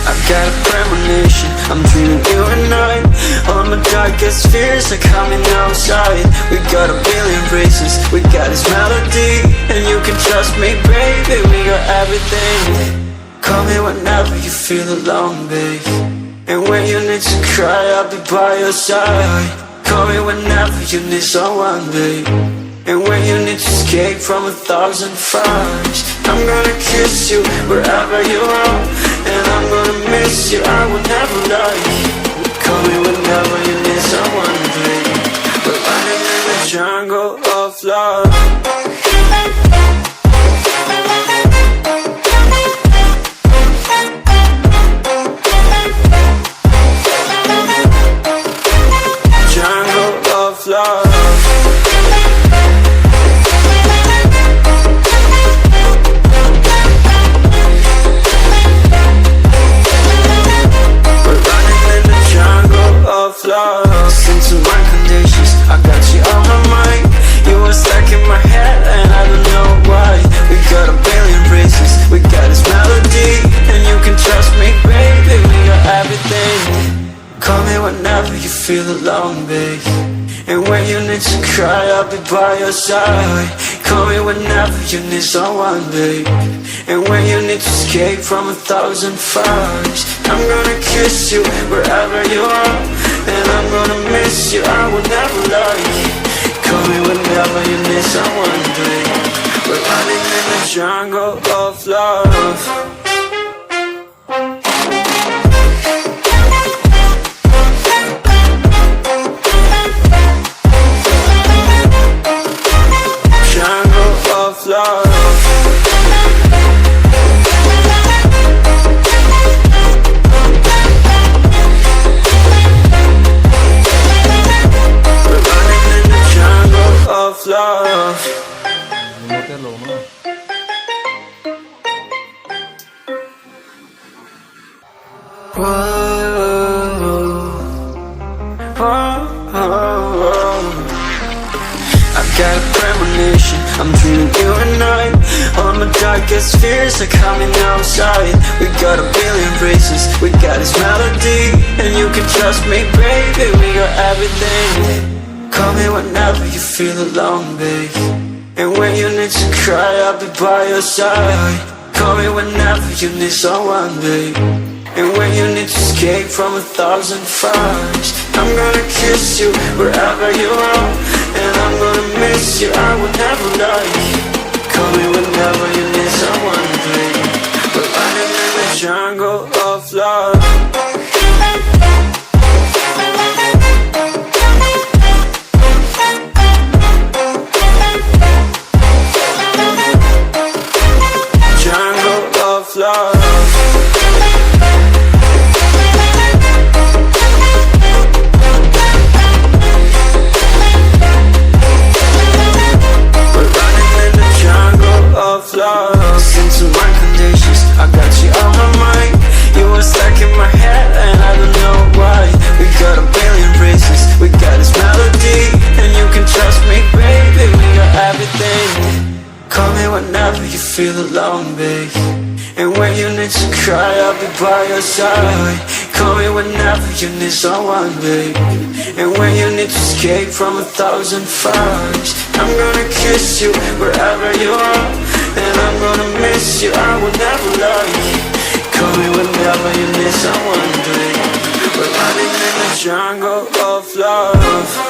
I've got a premonition, I'm dreaming you and I. All my darkest fears are coming outside. We got a billion races, we got this melody, and you can trust me, baby, we got everything. Call me whenever you feel alone, babe, and when you need to cry, I'll be by your side. Call me whenever you need someone, babe, and when you need to escape from 1,000 fires. I'm gonna kiss you wherever you are, and I'm gonna miss you, I will never lie. Call me whenever you need someone, babe. We're running in the jungle of love. Jungle of love. Listen to my conditions, I got you on my mind. You were stuck in my head and I don't know why. We got a billion races, we got this melody, and you can trust me, baby, we got everything. Call me whenever you feel alone, babe, and when you need to cry, I'll be by your side. Call me whenever you need someone, babe, and when you need to escape from 1,000 fires. I'm gonna kiss you wherever you are, and I'm gonna miss you, I will never lie. Call me whenever you need someone, babe. We're running in the jungle of love. Love. We're running in the jungle of love. I've got a premonition, I'm dreaming you and I. All my darkest fears are coming outside. We got a billion races, we got this melody, and you can trust me, baby, we got everything. Call me whenever you feel alone, babe, and when you need to cry, I'll be by your side. Call me whenever you need someone, babe, and when you need to escape from 1,000 fires. I'm gonna kiss you wherever you are, and I'm gonna miss you, I will never lie. Call me whenever you need someone, babe. We're running in the jungle of love. Jungle of love. Listen to my conditions, I got you on my mind. You were stuck in my head and I don't know why. We got a billion races, we got this melody, and you can trust me, baby, we got everything. Call me whenever you feel alone, babe, and when you need to cry, I'll be by your side. Call me whenever you need someone, babe, and when you need to escape from 1,000 fires. I'm gonna kiss you wherever you are, and I'm gonna miss you, I will never lie. Call me whenever you need someone, babe. We're running in the jungle of love.